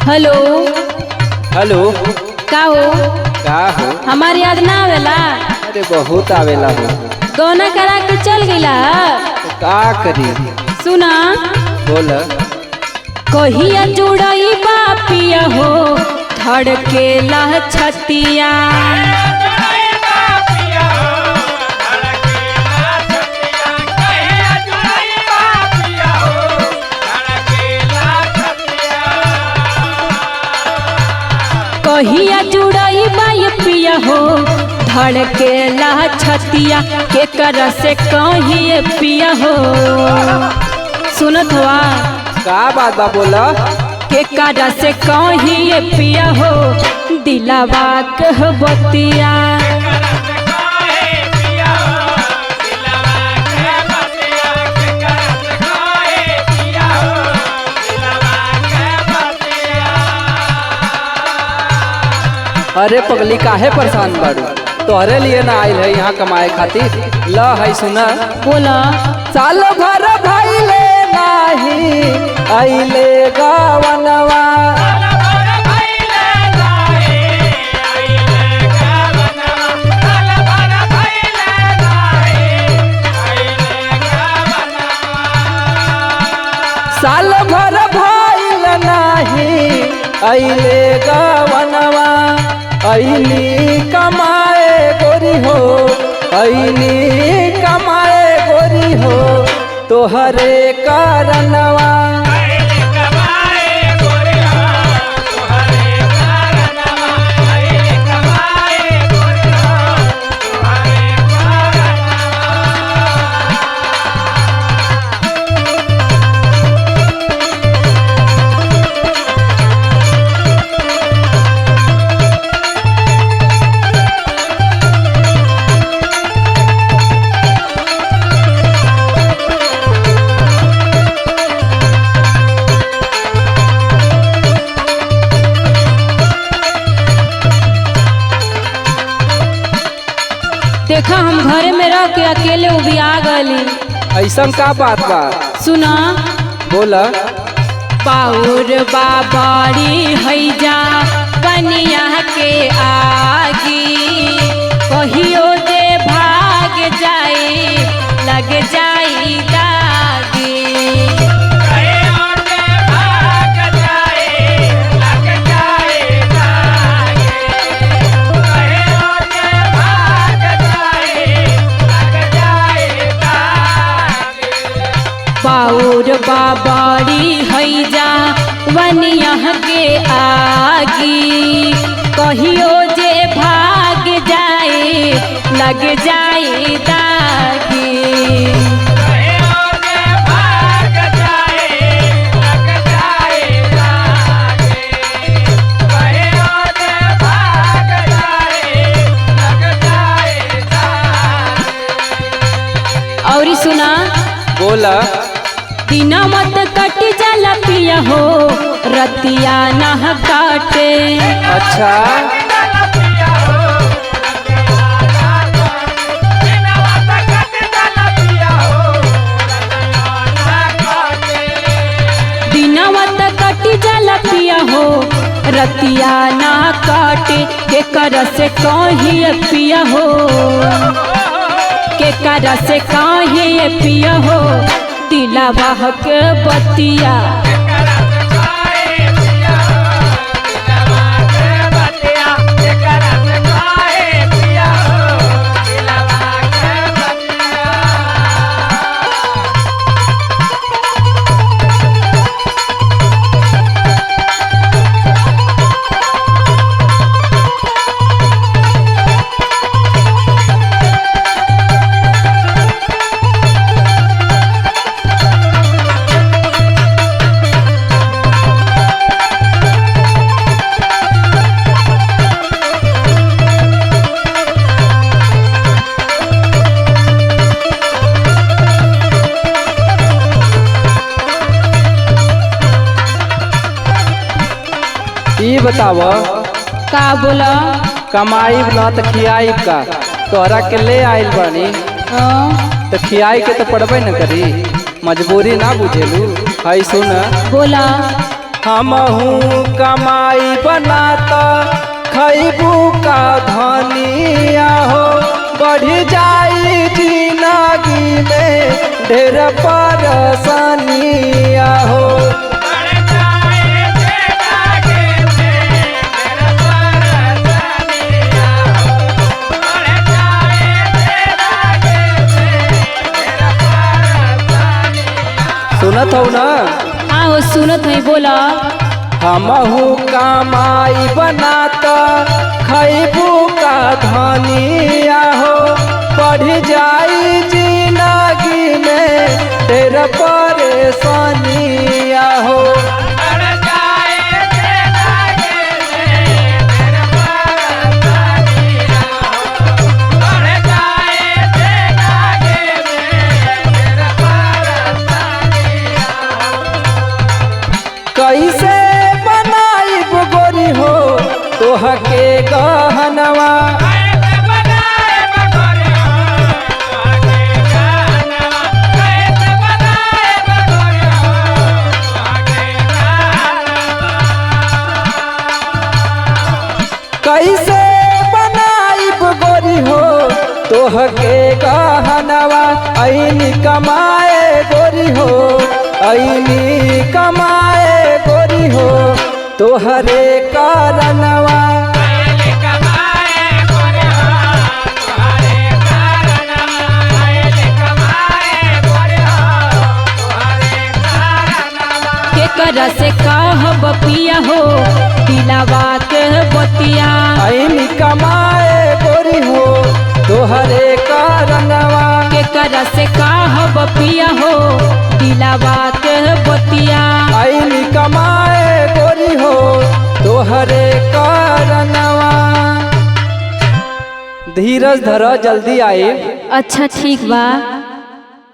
Hello. Hello. का हो? का हो? हमारी याद ना आवेला? अरे बहुत आवेला हो। गौना करा के चल गईला? तो का करी? सुना बोल। कहिया जुड़ई बापिया हो धड़केला छतिया। कहिया जुड़ई बापिया हो धड़केला छतिया के कर से कहिए पिया हो। सुनत हुआ का बात बा बोला? के कर से कहिए पिया हो दिलावा कह बतिया। अरे पगली काहे परेशान बाड़ू? तोहरे लिए ना आइल है यहाँ कमाए खातिर। ल है सुना। बोला साल भर भइले नाही आइले गवनवा। साल भर भइल नाही आइले गवनवा। ऐनी कमाए गोरी हो, ऐनी कमाए गोरी हो तोहरे कारणवा। देखा हम घरे में रह के अकेले उबिया गली। ऐसा का बात बा? सुना बोला। पाउर बाबारी हैजा कनिया के आगी कहियो दे भाग जाए लग जाई दागी। पाउर बाबारी हैजा वनिया के आगी कहियो जे भाग जाए लग जाए दागी। और सुना। बोला। दिना मत कट जाला पिया हो रतिया ना काटे। अच्छा। दिना मत कट जाला पिया हो रतिया ना काटे के कर से कहिए पिया हो के कर से कहिए पिया हो दिलावा के बतिया। ई बताव का बोला? कमाई ना तो खियाई का? तोहरा के ले आइल बानी तो खियाई के तो पड़बे न करी। मजबूरी ना बुझेलू। है सुन। बोला। हमहू कमाई बनाता खैबू का धनिया हो। बढ़ जाई जिंदगी में ढेर परेशानिया हो। सुनत हो ना? हाँ हो सुनत है, बोला। हमहू कमाई बनाता खैबू का धनिया हो। बढ़ जाई जिंदगी में ढेर परेशानिया हो। कैसे बनाइब गोरी हो तोहके गहनवा। कैसे बनाइब गोरी हो तोहके गहनवा। ऐनी कमाए गोरी हो, ऐनी कमाए गोरी हो तोहरे कारणवा। केकरा से कहब पिया हो दिलावा के बतिया। ऐनी कमाए गोरी हो तोहरे कारणवा। केकरा से कहब पिया हो दिलावा के बतिया। ऐनी कमाए गोरी हो तोहरे कारणवा। धीरज धर, जल्दी आई। अच्छा ठीक बा।